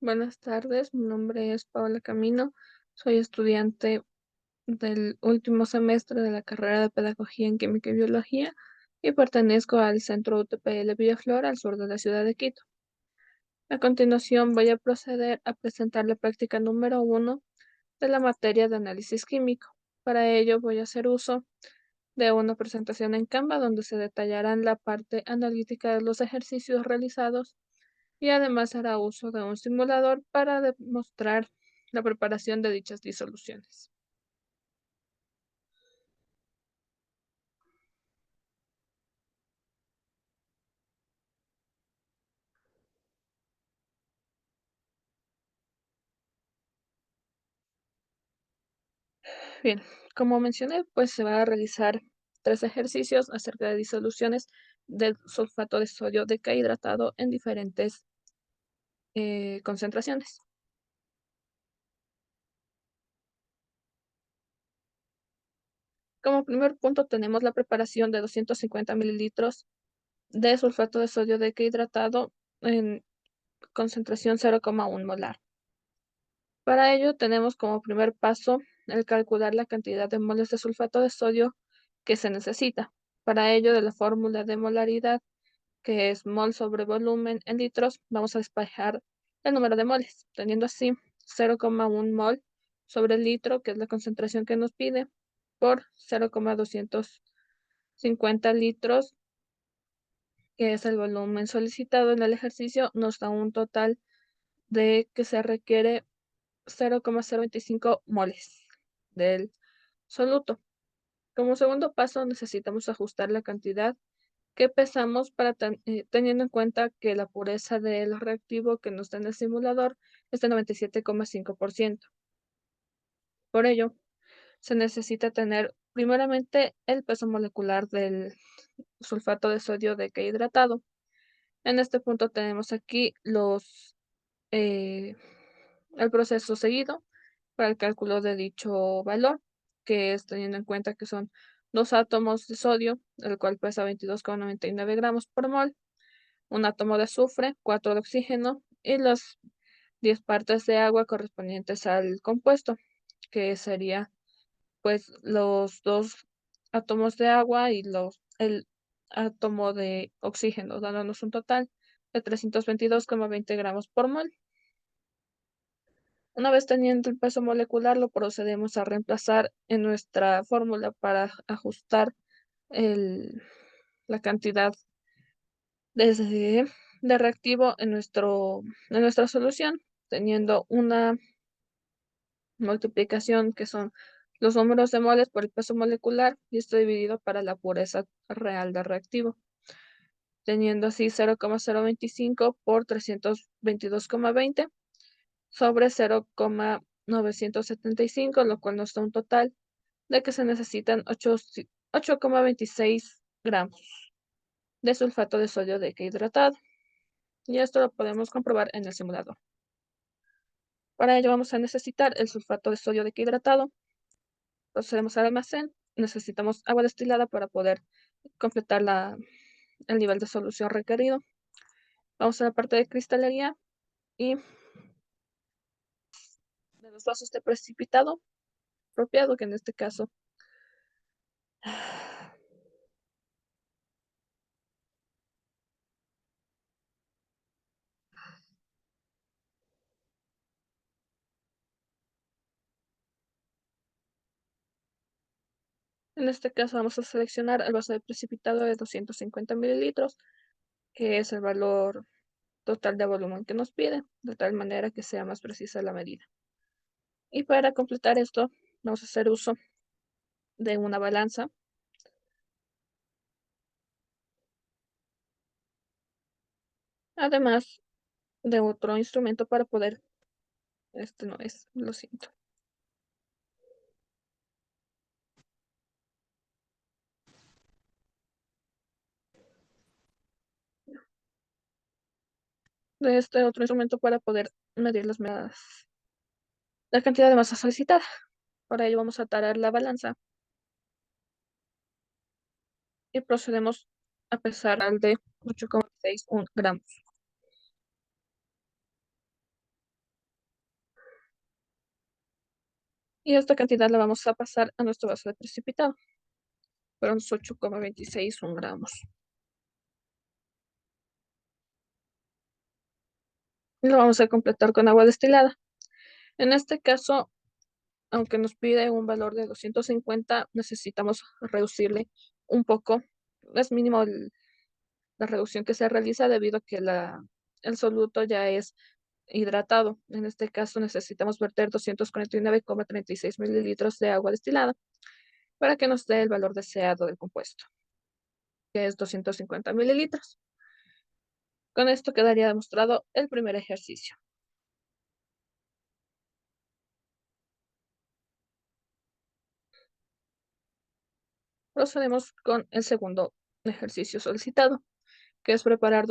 Buenas tardes, mi nombre es Paola Camino, soy estudiante del último semestre de la carrera de Pedagogía en Química y Biología y pertenezco al Centro UTPL Villaflor al sur de la ciudad de Quito. A continuación voy a proceder a presentar la práctica número 1 de la materia de análisis químico. Para ello voy a hacer uso de una presentación en Canva donde se detallarán la parte analítica de los ejercicios realizados y además hará uso de un simulador para demostrar la preparación de dichas disoluciones. Bien, como mencioné, pues se va a realizar 3 ejercicios acerca de disoluciones del sulfato de sodio decahidratado en diferentes concentraciones. Como primer punto tenemos la preparación de 250 mililitros de sulfato de sodio decahidratado en concentración 0,1 molar. Para ello tenemos como primer paso el calcular la cantidad de moles de sulfato de sodio que se necesita. Para ello, de la fórmula de molaridad, que es mol sobre volumen en litros, vamos a despejar el número de moles, teniendo así 0,1 mol sobre el litro, que es la concentración que nos pide, por 0,250 litros, que es el volumen solicitado en el ejercicio, nos da un total de que se requiere 0,025 moles del soluto. Como segundo paso, necesitamos ajustar la cantidad que pesamos para teniendo en cuenta que la pureza del reactivo que nos da en el simulador es de 97,5%. Por ello, se necesita tener primeramente el peso molecular del sulfato de sodio decahidratado. En este punto tenemos aquí eh, el proceso seguido para el cálculo de dicho valor, que es teniendo en cuenta que son 2 átomos de sodio, el cual pesa 22,99 gramos por mol, un átomo de azufre, 4 de oxígeno y las 10 partes de agua correspondientes al compuesto, que sería pues los 2 átomos de agua y el átomo de oxígeno, dándonos un total de 322,20 gramos por mol. Una vez teniendo el peso molecular, lo procedemos a reemplazar en nuestra fórmula para ajustar el- la cantidad de reactivo en nuestra solución, teniendo una multiplicación que son los números de moles por el peso molecular y esto dividido para la pureza real del reactivo, teniendo así 0,025 por 322,20 sobre 0,975, lo cual nos da un total de que se necesitan 8,26 gramos de sulfato de sodio decahidratado. Y esto lo podemos comprobar en el simulador. Para ello vamos a necesitar el sulfato de sodio decahidratado. Procedemos al almacén. Necesitamos agua destilada para poder completar el nivel de solución requerido. Vamos a la parte de cristalería y de los vasos de precipitado apropiado, que en este caso vamos a seleccionar el vaso de precipitado de 250 mililitros, que es el valor total de volumen que nos pide, de tal manera que sea más precisa la medida. Y para completar esto, vamos a hacer uso de una balanza, además de otro instrumento para poder, este no es, lo siento, de este otro instrumento para poder medir la cantidad de masa solicitada. Para ello vamos a tarar la balanza y procedemos a pesar al de 8,61 gramos. Y esta cantidad la vamos a pasar a nuestro vaso de precipitado. Fueron 8,26 gramos. Y lo vamos a completar con agua destilada. En este caso, aunque nos pide un valor de 250, necesitamos reducirle un poco. Es mínimo la reducción que se realiza debido a que el soluto ya es hidratado. En este caso necesitamos verter 249,36 mililitros de agua destilada para que nos dé el valor deseado del compuesto, que es 250 mililitros. Con esto quedaría demostrado el primer ejercicio. Procedemos con el segundo ejercicio solicitado, que es preparar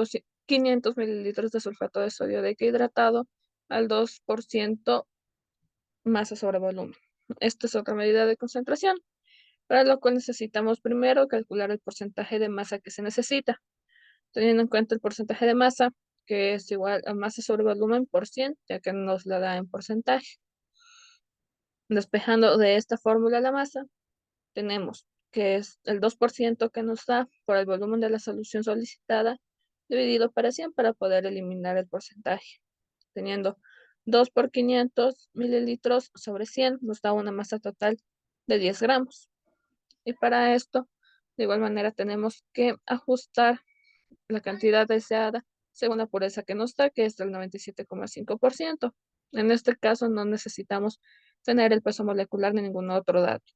500 mililitros de sulfato de sodio deshidratado al 2% masa sobre volumen. Esta es otra medida de concentración, para lo cual necesitamos primero calcular el porcentaje de masa que se necesita, teniendo en cuenta el porcentaje de masa, que es igual a masa sobre volumen por 100, ya que nos la da en porcentaje. Despejando de esta fórmula la masa, tenemos que es el 2% que nos da por el volumen de la solución solicitada dividido para 100 para poder eliminar el porcentaje. Teniendo 2 por 500 mililitros sobre 100 nos da una masa total de 10 gramos. Y para esto, de igual manera, tenemos que ajustar la cantidad deseada según la pureza que nos da, que es del 97,5%. En este caso no necesitamos tener el peso molecular ni ningún otro dato.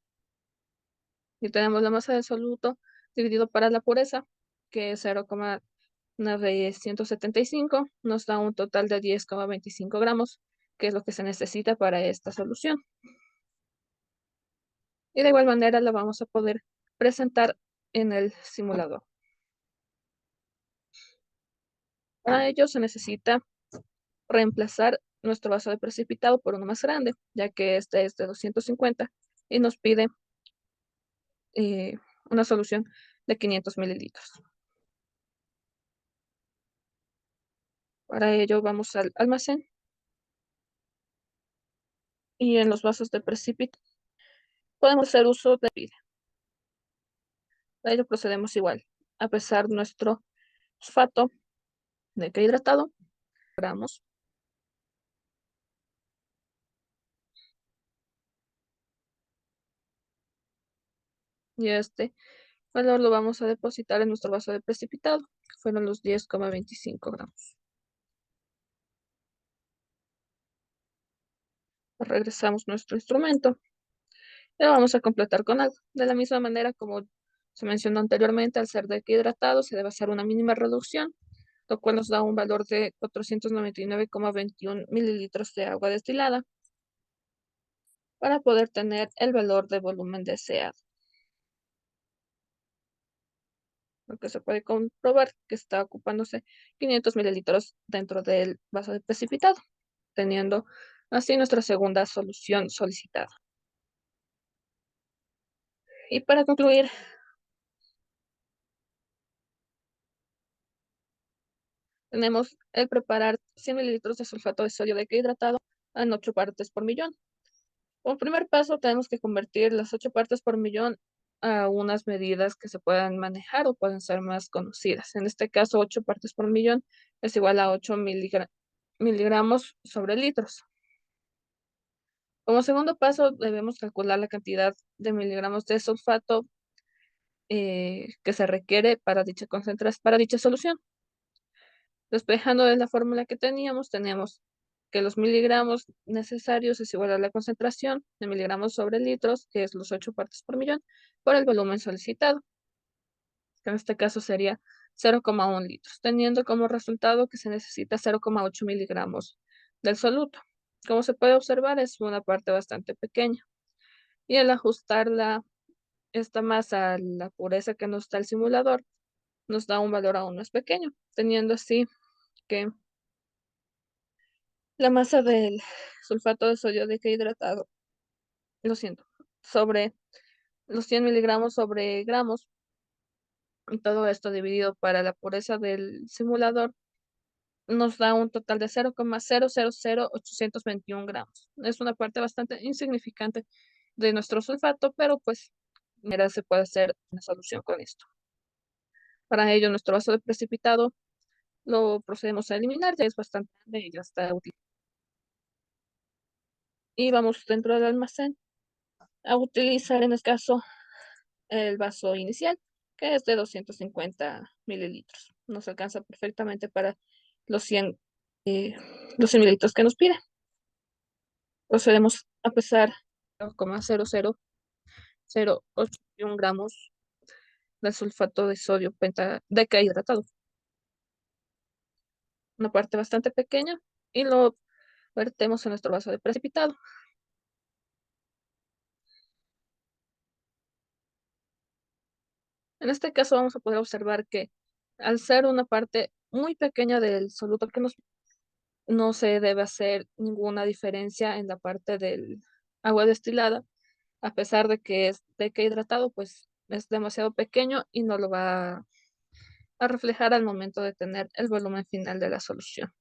Y tenemos la masa del soluto dividido para la pureza, que es 0,975, nos da un total de 10,25 gramos, que es lo que se necesita para esta solución. Y de igual manera la vamos a poder presentar en el simulador. Para ello se necesita reemplazar nuestro vaso de precipitado por uno más grande, ya que este es de 250 y nos pide una solución de 500 mililitros. Para ello vamos al almacén y en los vasos de precipitado podemos hacer uso de pila. Para ello procedemos igual, a pesar nuestro fosfato de que hidratado, gramos, y este valor lo vamos a depositar en nuestro vaso de precipitado, que fueron los 10,25 gramos. Regresamos nuestro instrumento y lo vamos a completar con agua. De la misma manera como se mencionó anteriormente, al ser deshidratado se debe hacer una mínima reducción, lo cual nos da un valor de 499,21 mililitros de agua destilada para poder tener el valor de volumen deseado. Lo que se puede comprobar que está ocupándose 500 mililitros dentro del vaso de precipitado, teniendo así nuestra segunda solución solicitada. Y para concluir, tenemos el preparar 100 mililitros de sulfato de sodio deshidratado en 8 partes por millón. Como primer paso, tenemos que convertir las 8 partes por millón a unas medidas que se puedan manejar o pueden ser más conocidas. En este caso, 8 partes por millón es igual a 8 miligramos sobre litros. Como segundo paso, debemos calcular la cantidad de miligramos de sulfato que se requiere para para dicha solución. Despejando de la fórmula que teníamos, tenemos que los miligramos necesarios es igual a la concentración de miligramos sobre litros, que es los 8 partes por millón, por el volumen solicitado, que en este caso sería 0,1 litros, teniendo como resultado que se necesita 0,8 miligramos del soluto. Como se puede observar, es una parte bastante pequeña. Y al ajustarla esta masa a la pureza que nos da el simulador, nos da un valor aún más pequeño, teniendo así que la masa del sulfato de sodio deshidratado, lo siento, sobre los 100 miligramos sobre gramos, y todo esto dividido para la pureza del simulador, nos da un total de 0,000821 gramos. Es una parte bastante insignificante de nuestro sulfato, pero pues mira, se puede hacer una solución con esto. Para ello, nuestro vaso de precipitado lo procedemos a eliminar, ya es bastante grande y ya está útil. Y vamos dentro del almacén a utilizar en este caso el vaso inicial, que es de 250 mililitros. Nos alcanza perfectamente para los 100, eh, los 100 mililitros que nos pide. Procedemos a pesar 0,0008 gramos de sulfato de sodio decahidratado. Una parte bastante pequeña y lo vertemos en nuestro vaso de precipitado. En este caso vamos a poder observar que al ser una parte muy pequeña del soluto no se debe hacer ninguna diferencia en la parte del agua destilada, a pesar de que es de que hidratado, pues es demasiado pequeño y no lo va a reflejar al momento de tener el volumen final de la solución.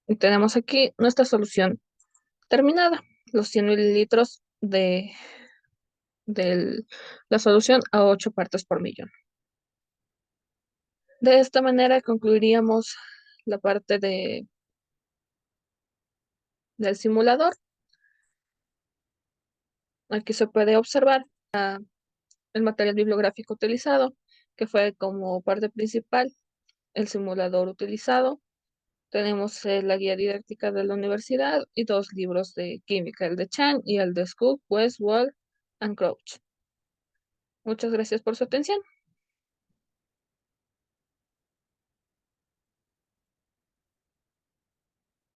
Y tenemos aquí nuestra solución terminada, los 100 mililitros de la solución a 8 partes por millón. De esta manera concluiríamos la parte del simulador. Aquí se puede observar el material bibliográfico utilizado, que fue como parte principal el simulador utilizado. Tenemos la guía didáctica de la universidad y dos libros de química, el de Chan y el de Skoog, West, Wall and Crouch. Muchas gracias por su atención.